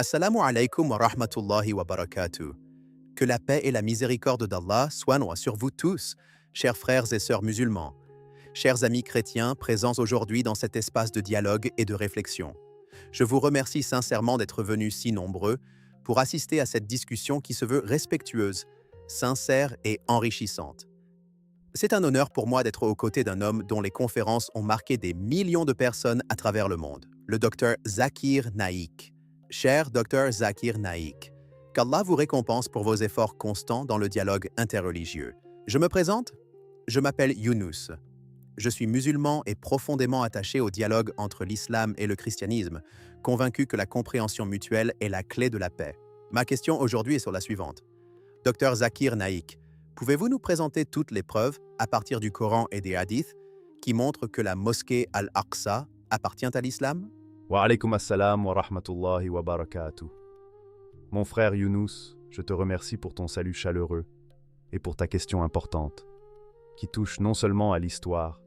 Assalamu alaikum wa rahmatullahi wa barakatuh. Que la paix et la miséricorde d'Allah soient sur vous tous, chers frères et sœurs musulmans, chers amis chrétiens présents aujourd'hui dans cet espace de dialogue et de réflexion. Je vous remercie sincèrement d'être venus si nombreux pour assister à cette discussion qui se veut respectueuse, sincère et enrichissante. C'est un honneur pour moi d'être aux côtés d'un homme dont les conférences ont marqué des millions de personnes à travers le monde, le docteur Zakir Naik. Cher docteur Zakir Naik, qu'Allah vous récompense pour vos efforts constants dans le dialogue interreligieux. Je me présente, je m'appelle Younous. Je suis musulman et profondément attaché au dialogue entre l'islam et le christianisme, convaincu que la compréhension mutuelle est la clé de la paix. Ma question aujourd'hui est sur la suivante. Docteur Zakir Naik, pouvez-vous nous présenter toutes les preuves, à partir du Coran et des hadiths, qui montrent que la mosquée Al-Aqsa appartient à l'islam? Wa alaykum assalam wa rahmatullahi wa barakatuh. Mon frère Younous, je te remercie pour ton salut chaleureux et pour ta question importante, qui touche non seulement à l'histoire,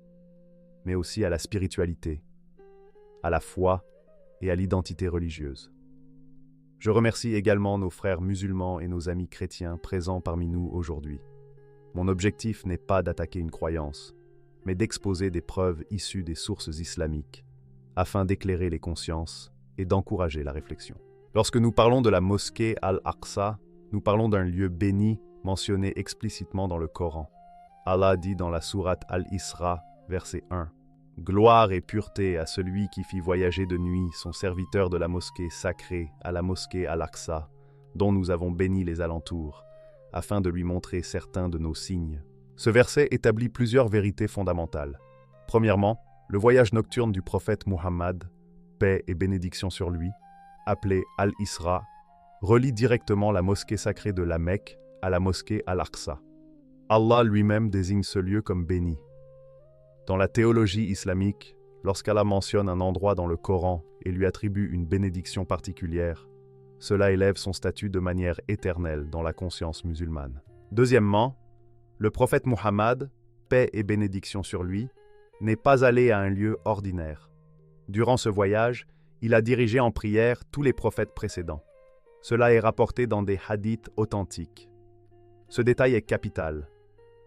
mais aussi à la spiritualité, à la foi et à l'identité religieuse. Je remercie également nos frères musulmans et nos amis chrétiens présents parmi nous aujourd'hui. Mon objectif n'est pas d'attaquer une croyance, mais d'exposer des preuves issues des sources islamiques, afin d'éclairer les consciences et d'encourager la réflexion. Lorsque nous parlons de la mosquée Al-Aqsa, nous parlons d'un lieu béni mentionné explicitement dans le Coran. Allah dit dans la sourate Al-Isra, verset 1, « Gloire et pureté à celui qui fit voyager de nuit son serviteur de la mosquée sacrée à la mosquée Al-Aqsa, dont nous avons béni les alentours, afin de lui montrer certains de nos signes. » Ce verset établit plusieurs vérités fondamentales. Premièrement, le voyage nocturne du prophète Muhammad, paix et bénédiction sur lui, appelé Al-Isra, relie directement la mosquée sacrée de la Mecque à la mosquée Al-Aqsa. Allah lui-même désigne ce lieu comme béni. Dans la théologie islamique, lorsqu'Allah mentionne un endroit dans le Coran et lui attribue une bénédiction particulière, cela élève son statut de manière éternelle dans la conscience musulmane. Deuxièmement, le prophète Muhammad, paix et bénédiction sur lui, n'est pas allé à un lieu ordinaire. Durant ce voyage, il a dirigé en prière tous les prophètes précédents. Cela est rapporté dans des hadiths authentiques. Ce détail est capital.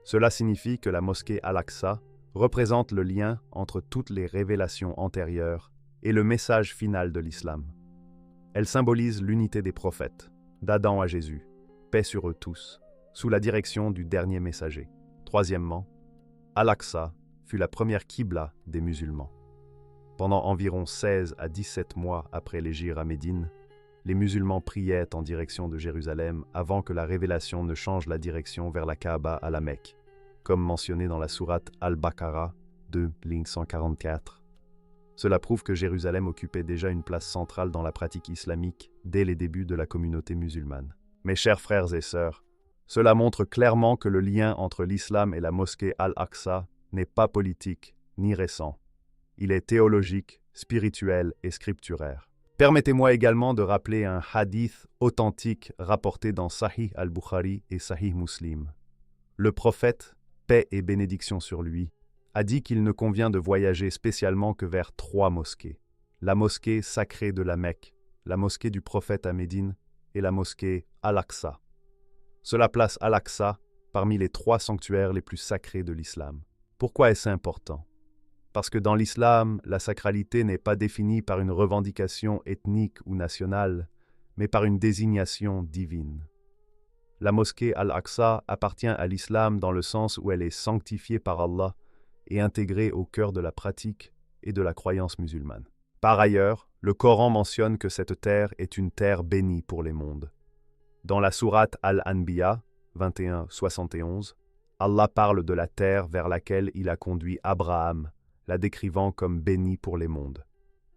Cela signifie que la mosquée Al-Aqsa représente le lien entre toutes les révélations antérieures et le message final de l'islam. Elle symbolise l'unité des prophètes, d'Adam à Jésus, paix sur eux tous, sous la direction du dernier messager. Troisièmement, Al-Aqsa fut la première qibla des musulmans. Pendant environ 16 à 17 mois après l'hégire à Médine, les musulmans priaient en direction de Jérusalem avant que la révélation ne change la direction vers la Kaaba à la Mecque, comme mentionné dans la sourate Al-Baqarah 2, ligne 144. Cela prouve que Jérusalem occupait déjà une place centrale dans la pratique islamique dès les débuts de la communauté musulmane. Mes chers frères et sœurs, cela montre clairement que le lien entre l'islam et la mosquée Al-Aqsa n'est pas politique ni récent. Il est théologique, spirituel et scripturaire. Permettez-moi également de rappeler un hadith authentique rapporté dans Sahih al-Bukhari et Sahih Muslim. Le prophète, paix et bénédiction sur lui, a dit qu'il ne convient de voyager spécialement que vers 3 mosquées. La mosquée sacrée de la Mecque, la mosquée du prophète à Médine et la mosquée Al-Aqsa. Cela place Al-Aqsa parmi les 3 sanctuaires les plus sacrés de l'islam. Pourquoi est-ce important? Parce que dans l'islam, la sacralité n'est pas définie par une revendication ethnique ou nationale, mais par une désignation divine. La mosquée Al-Aqsa appartient à l'islam dans le sens où elle est sanctifiée par Allah et intégrée au cœur de la pratique et de la croyance musulmane. Par ailleurs, le Coran mentionne que cette terre est une terre bénie pour les mondes. Dans la sourate Al-Anbiya 21-71, Allah parle de la terre vers laquelle il a conduit Abraham, la décrivant comme bénie pour les mondes.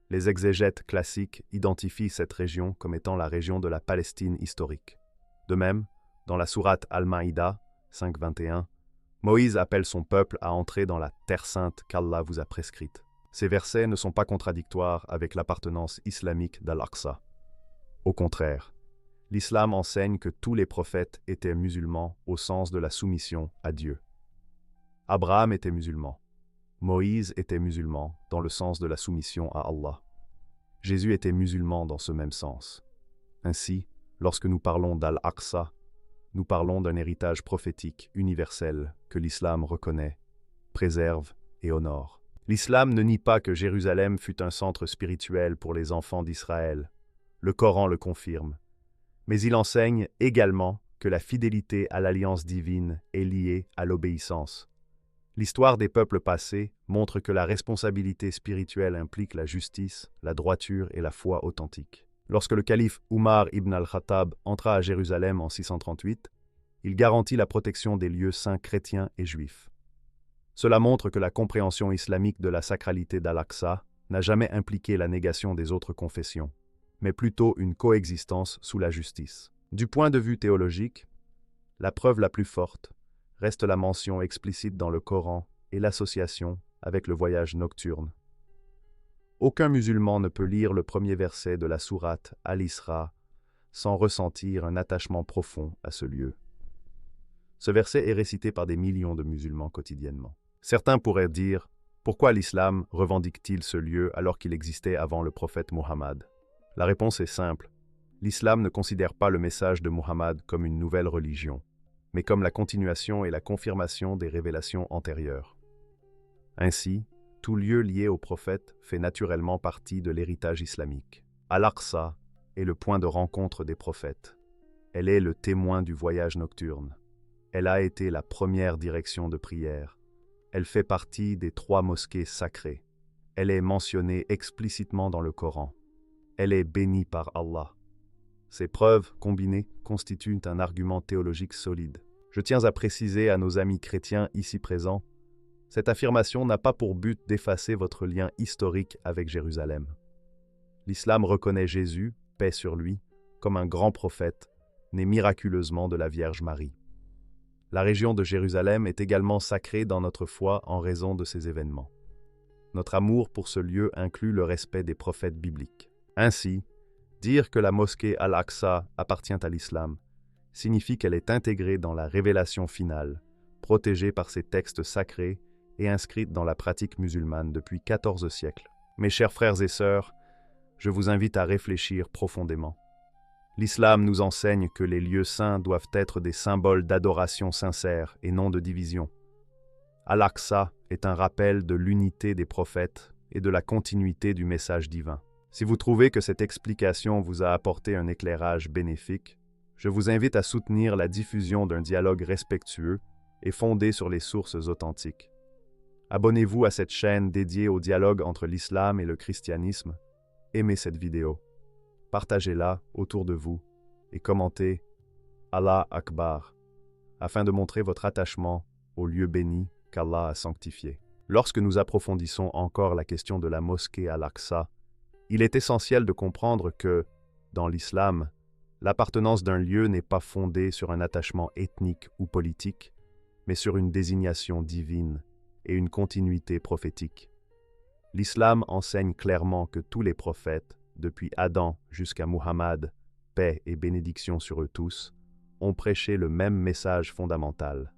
Les exégètes classiques identifient cette région comme étant la région de la Palestine historique. De même, dans la sourate Al-Maïda 5.21, Moïse appelle son peuple à entrer dans la terre sainte qu'Allah vous a prescrite. Ces versets ne sont pas contradictoires avec l'appartenance islamique d'Al-Aqsa. Au contraire, l'islam enseigne que tous les prophètes étaient musulmans au sens de la soumission à Dieu. Abraham était musulman. Moïse était musulman dans le sens de la soumission à Allah. Jésus était musulman dans ce même sens. Ainsi, lorsque nous parlons d'Al-Aqsa, nous parlons d'un héritage prophétique universel que l'islam reconnaît, préserve et honore. L'islam ne nie pas que Jérusalem fut un centre spirituel pour les enfants d'Israël. Le Coran le confirme. Mais il enseigne également que la fidélité à l'alliance divine est liée à l'obéissance. L'histoire des peuples passés montre que la responsabilité spirituelle implique la justice, la droiture et la foi authentique. Lorsque le calife Umar ibn al-Khattab entra à Jérusalem en 638, il garantit la protection des lieux saints chrétiens et juifs. Cela montre que la compréhension islamique de la sacralité d'Al-Aqsa n'a jamais impliqué la négation des autres confessions, mais plutôt une coexistence sous la justice. Du point de vue théologique, la preuve la plus forte reste la mention explicite dans le Coran et l'association avec le voyage nocturne. Aucun musulman ne peut lire le premier verset de la sourate Al-Isra sans ressentir un attachement profond à ce lieu. Ce verset est récité par des millions de musulmans quotidiennement. Certains pourraient dire, pourquoi l'islam revendique-t-il ce lieu alors qu'il existait avant le prophète Muhammad? La réponse est simple. L'islam ne considère pas le message de Muhammad comme une nouvelle religion, mais comme la continuation et la confirmation des révélations antérieures. Ainsi, tout lieu lié au prophète fait naturellement partie de l'héritage islamique. Al-Aqsa est le point de rencontre des prophètes. Elle est le témoin du voyage nocturne. Elle a été la première direction de prière. Elle fait partie des 3 mosquées sacrées. Elle est mentionnée explicitement dans le Coran. Elle est bénie par Allah. Ces preuves, combinées, constituent un argument théologique solide. Je tiens à préciser à nos amis chrétiens ici présents, cette affirmation n'a pas pour but d'effacer votre lien historique avec Jérusalem. L'islam reconnaît Jésus, paix sur lui, comme un grand prophète, né miraculeusement de la Vierge Marie. La région de Jérusalem est également sacrée dans notre foi en raison de ces événements. Notre amour pour ce lieu inclut le respect des prophètes bibliques. Ainsi, dire que la mosquée Al-Aqsa appartient à l'islam signifie qu'elle est intégrée dans la révélation finale, protégée par ses textes sacrés et inscrite dans la pratique musulmane depuis 14 siècles. Mes chers frères et sœurs, je vous invite à réfléchir profondément. L'islam nous enseigne que les lieux saints doivent être des symboles d'adoration sincère et non de division. Al-Aqsa est un rappel de l'unité des prophètes et de la continuité du message divin. Si vous trouvez que cette explication vous a apporté un éclairage bénéfique, je vous invite à soutenir la diffusion d'un dialogue respectueux et fondé sur les sources authentiques. Abonnez-vous à cette chaîne dédiée au dialogue entre l'islam et le christianisme. Aimez cette vidéo. Partagez-la autour de vous et commentez Allah Akbar afin de montrer votre attachement au lieu béni qu'Allah a sanctifié. Lorsque nous approfondissons encore la question de la mosquée Al-Aqsa, il est essentiel de comprendre que, dans l'islam, l'appartenance d'un lieu n'est pas fondée sur un attachement ethnique ou politique, mais sur une désignation divine et une continuité prophétique. L'islam enseigne clairement que tous les prophètes, depuis Adam jusqu'à Muhammad, paix et bénédiction sur eux tous, ont prêché le même message fondamental,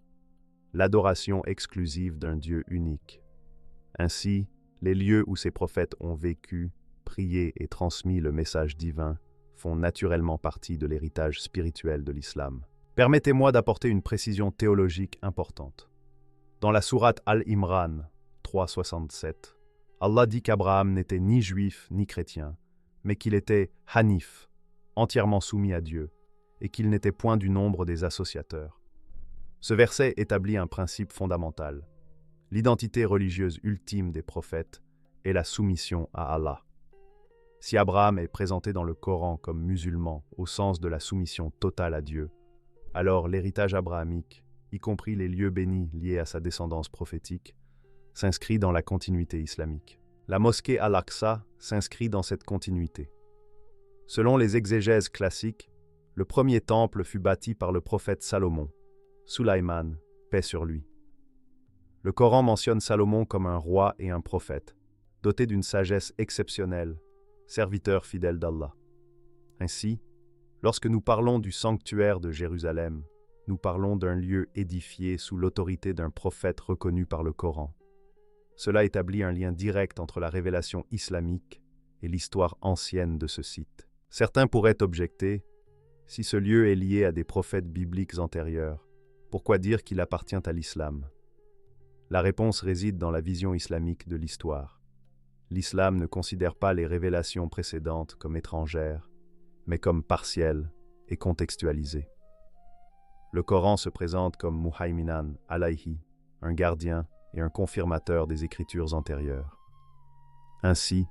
l'adoration exclusive d'un Dieu unique. Ainsi, les lieux où ces prophètes ont vécu, prié et transmis le message divin font naturellement partie de l'héritage spirituel de l'islam. Permettez-moi d'apporter une précision théologique importante. Dans la sourate Al-Imran 3.67, Allah dit qu'Abraham n'était ni juif ni chrétien, mais qu'il était Hanif, entièrement soumis à Dieu, et qu'il n'était point du nombre des associateurs. Ce verset établit un principe fondamental. L'identité religieuse ultime des prophètes est la soumission à Allah. Si Abraham est présenté dans le Coran comme musulman au sens de la soumission totale à Dieu, alors l'héritage abrahamique, y compris les lieux bénis liés à sa descendance prophétique, s'inscrit dans la continuité islamique. La mosquée Al-Aqsa s'inscrit dans cette continuité. Selon les exégèses classiques, le premier temple fut bâti par le prophète Salomon, Sulaïman, paix sur lui. Le Coran mentionne Salomon comme un roi et un prophète, doté d'une sagesse exceptionnelle, serviteur fidèle d'Allah. Ainsi, lorsque nous parlons du sanctuaire de Jérusalem, nous parlons d'un lieu édifié sous l'autorité d'un prophète reconnu par le Coran. Cela établit un lien direct entre la révélation islamique et l'histoire ancienne de ce site. Certains pourraient objecter, si ce lieu est lié à des prophètes bibliques antérieurs, pourquoi dire qu'il appartient à l'islam? La réponse réside dans la vision islamique de l'histoire. L'islam ne considère pas les révélations précédentes comme étrangères, mais comme partielles et contextualisées. Le Coran se présente comme Muhaiminan alayhi, un gardien et un confirmateur des écritures antérieures. Ainsi,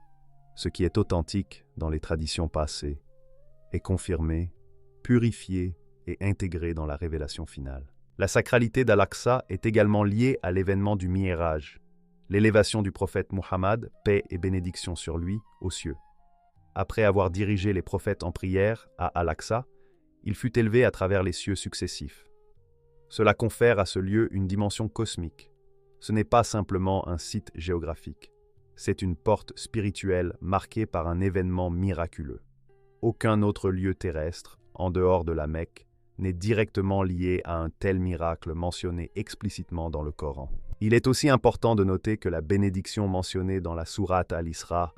ce qui est authentique dans les traditions passées est confirmé, purifié et intégré dans la révélation finale. La sacralité d'Al-Aqsa est également liée à l'événement du Mi'raj, l'élévation du prophète Muhammad, paix et bénédiction sur lui, aux cieux. Après avoir dirigé les prophètes en prière à Al-Aqsa, il fut élevé à travers les cieux successifs. Cela confère à ce lieu une dimension cosmique. Ce n'est pas simplement un site géographique. C'est une porte spirituelle marquée par un événement miraculeux. Aucun autre lieu terrestre, en dehors de la Mecque, n'est directement lié à un tel miracle mentionné explicitement dans le Coran. Il est aussi important de noter que la bénédiction mentionnée dans la sourate Al-Isra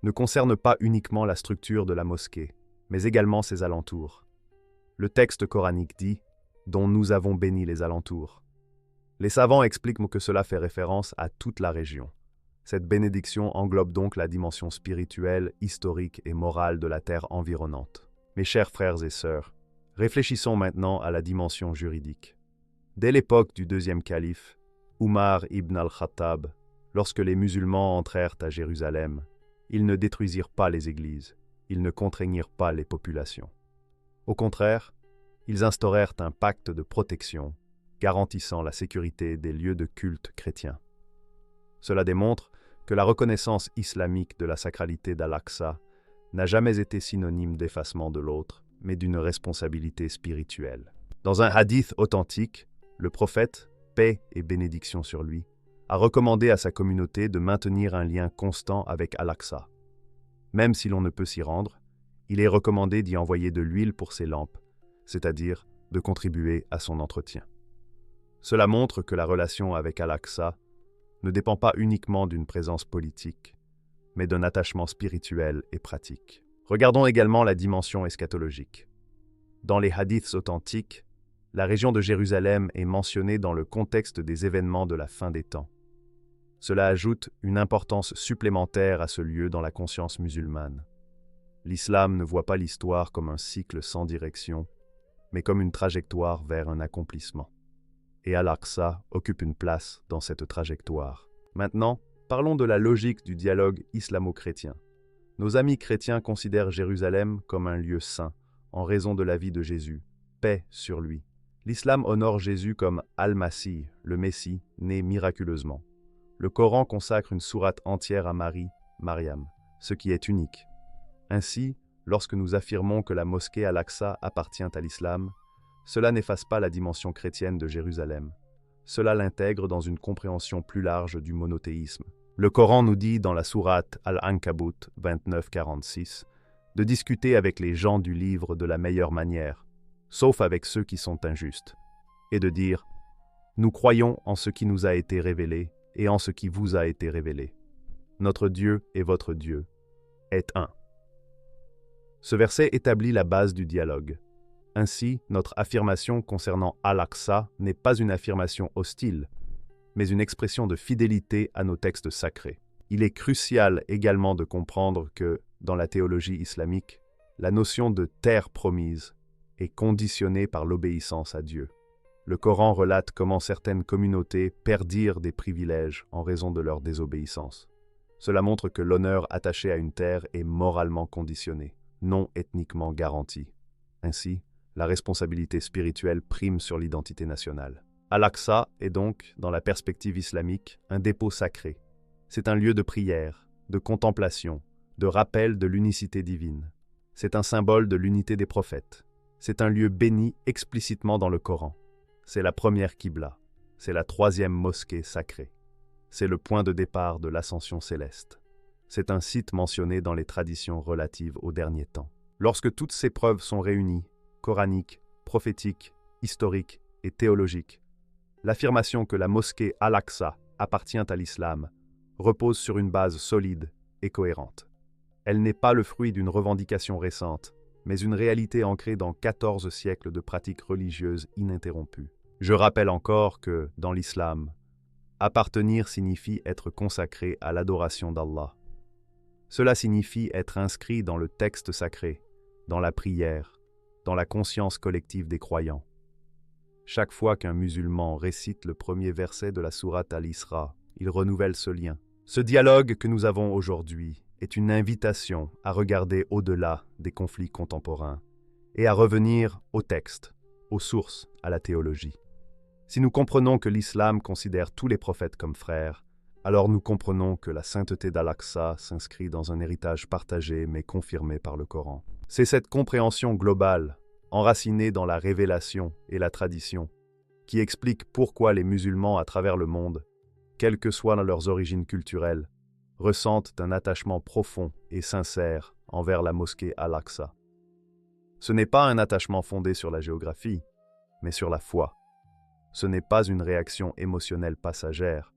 ne concerne pas uniquement la structure de la mosquée, mais également ses alentours. Le texte coranique dit « dont nous avons béni les alentours ». Les savants expliquent que cela fait référence à toute la région. Cette bénédiction englobe donc la dimension spirituelle, historique et morale de la terre environnante. Mes chers frères et sœurs, réfléchissons maintenant à la dimension juridique. Dès l'époque du deuxième calife, Umar ibn al-Khattab, lorsque les musulmans entrèrent à Jérusalem, ils ne détruisirent pas les églises, ils ne contraignirent pas les populations. Au contraire, ils instaurèrent un pacte de protection, garantissant la sécurité des lieux de culte chrétiens. Cela démontre que la reconnaissance islamique de la sacralité d'Al-Aqsa n'a jamais été synonyme d'effacement de l'autre, mais d'une responsabilité spirituelle. Dans un hadith authentique, le prophète, paix et bénédiction sur lui, a recommandé à sa communauté de maintenir un lien constant avec Al-Aqsa. Même si l'on ne peut s'y rendre, il est recommandé d'y envoyer de l'huile pour ses lampes, c'est-à-dire de contribuer à son entretien. Cela montre que la relation avec Al-Aqsa ne dépend pas uniquement d'une présence politique, mais d'un attachement spirituel et pratique. Regardons également la dimension eschatologique. Dans les hadiths authentiques, la région de Jérusalem est mentionnée dans le contexte des événements de la fin des temps. Cela ajoute une importance supplémentaire à ce lieu dans la conscience musulmane. L'islam ne voit pas l'histoire comme un cycle sans direction, mais comme une trajectoire vers un accomplissement. Et Al-Aqsa occupe une place dans cette trajectoire. Maintenant, parlons de la logique du dialogue islamo-chrétien. Nos amis chrétiens considèrent Jérusalem comme un lieu saint, en raison de la vie de Jésus, paix sur lui. L'islam honore Jésus comme Al-Masih, le Messie, né miraculeusement. Le Coran consacre une sourate entière à Marie, Mariam, ce qui est unique. Ainsi, lorsque nous affirmons que la mosquée Al-Aqsa appartient à l'islam, cela n'efface pas la dimension chrétienne de Jérusalem. Cela l'intègre dans une compréhension plus large du monothéisme. Le Coran nous dit dans la sourate Al-Ankabut 29-46 de discuter avec les gens du livre de la meilleure manière, sauf avec ceux qui sont injustes, et de dire « Nous croyons en ce qui nous a été révélé et en ce qui vous a été révélé. Notre Dieu et votre Dieu est un. » Ce verset établit la base du dialogue. Ainsi, notre affirmation concernant Al-Aqsa n'est pas une affirmation hostile, mais une expression de fidélité à nos textes sacrés. Il est crucial également de comprendre que, dans la théologie islamique, la notion de terre promise est conditionnée par l'obéissance à Dieu. Le Coran relate comment certaines communautés perdirent des privilèges en raison de leur désobéissance. Cela montre que l'honneur attaché à une terre est moralement conditionné, non ethniquement garanti. Ainsi, la responsabilité spirituelle prime sur l'identité nationale. Al-Aqsa est donc, dans la perspective islamique, un dépôt sacré. C'est un lieu de prière, de contemplation, de rappel de l'unicité divine. C'est un symbole de l'unité des prophètes. C'est un lieu béni explicitement dans le Coran. C'est la première Qibla. C'est la troisième mosquée sacrée. C'est le point de départ de l'ascension céleste. C'est un site mentionné dans les traditions relatives au dernier temps. Lorsque toutes ces preuves sont réunies, coraniques, prophétiques, historiques et théologiques, l'affirmation que la mosquée Al-Aqsa appartient à l'islam repose sur une base solide et cohérente. Elle n'est pas le fruit d'une revendication récente, mais une réalité ancrée dans 14 siècles de pratiques religieuses ininterrompues. Je rappelle encore que, dans l'islam, appartenir signifie être consacré à l'adoration d'Allah. Cela signifie être inscrit dans le texte sacré, dans la prière, dans la conscience collective des croyants. Chaque fois qu'un musulman récite le premier verset de la sourate Al-Isra, il renouvelle ce lien. Ce dialogue que nous avons aujourd'hui est une invitation à regarder au-delà des conflits contemporains et à revenir au texte, aux sources, à la théologie. Si nous comprenons que l'islam considère tous les prophètes comme frères, alors nous comprenons que la sainteté d'Al-Aqsa s'inscrit dans un héritage partagé mais confirmé par le Coran. C'est cette compréhension globale, enracinée dans la révélation et la tradition, qui explique pourquoi les musulmans à travers le monde, quelles que soient leurs origines culturelles, ressentent un attachement profond et sincère envers la mosquée Al-Aqsa. Ce n'est pas un attachement fondé sur la géographie, mais sur la foi. Ce n'est pas une réaction émotionnelle passagère,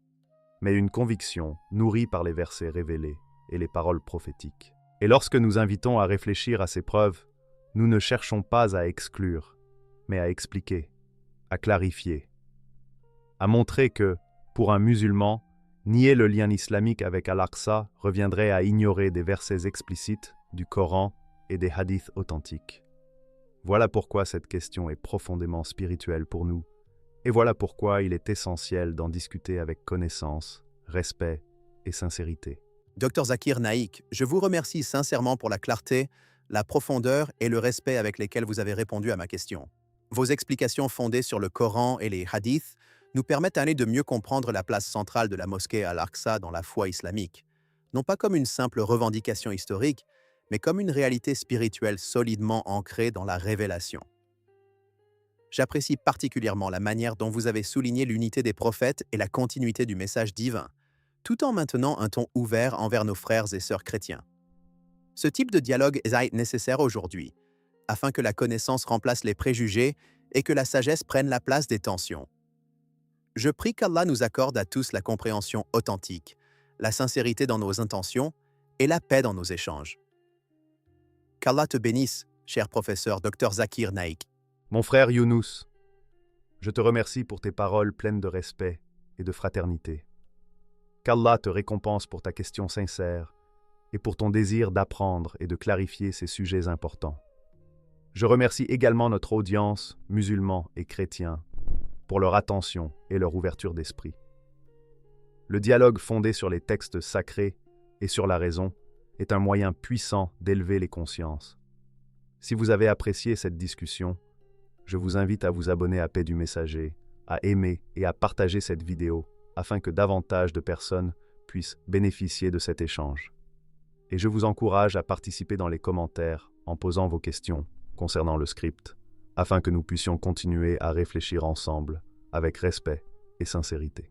mais une conviction nourrie par les versets révélés et les paroles prophétiques. Et lorsque nous invitons à réfléchir à ces preuves, nous ne cherchons pas à exclure, mais à expliquer, à clarifier, à montrer que, pour un musulman, nier le lien islamique avec Al-Aqsa reviendrait à ignorer des versets explicites du Coran et des hadiths authentiques. Voilà pourquoi cette question est profondément spirituelle pour nous, et voilà pourquoi il est essentiel d'en discuter avec connaissance, respect et sincérité. Dr Zakir Naik, je vous remercie sincèrement pour la clarté, la profondeur et le respect avec lesquels vous avez répondu à ma question. Vos explications fondées sur le Coran et les hadiths nous permettent de mieux comprendre la place centrale de la mosquée Al-Aqsa dans la foi islamique, non pas comme une simple revendication historique, mais comme une réalité spirituelle solidement ancrée dans la révélation. J'apprécie particulièrement la manière dont vous avez souligné l'unité des prophètes et la continuité du message divin, tout en maintenant un ton ouvert envers nos frères et sœurs chrétiens. Ce type de dialogue est nécessaire aujourd'hui, afin que la connaissance remplace les préjugés et que la sagesse prenne la place des tensions. Je prie qu'Allah nous accorde à tous la compréhension authentique, la sincérité dans nos intentions et la paix dans nos échanges. Qu'Allah te bénisse, cher professeur Dr Zakir Naik. Mon frère Younous, je te remercie pour tes paroles pleines de respect et de fraternité. Qu'Allah te récompense pour ta question sincère et pour ton désir d'apprendre et de clarifier ces sujets importants. Je remercie également notre audience, musulmans et chrétiens, pour leur attention et leur ouverture d'esprit. Le dialogue fondé sur les textes sacrés et sur la raison est un moyen puissant d'élever les consciences. Si vous avez apprécié cette discussion, je vous invite à vous abonner à Paix du Messager, à aimer et à partager cette vidéo afin que davantage de personnes puissent bénéficier de cet échange. Et je vous encourage à participer dans les commentaires en posant vos questions concernant le script, afin que nous puissions continuer à réfléchir ensemble avec respect et sincérité.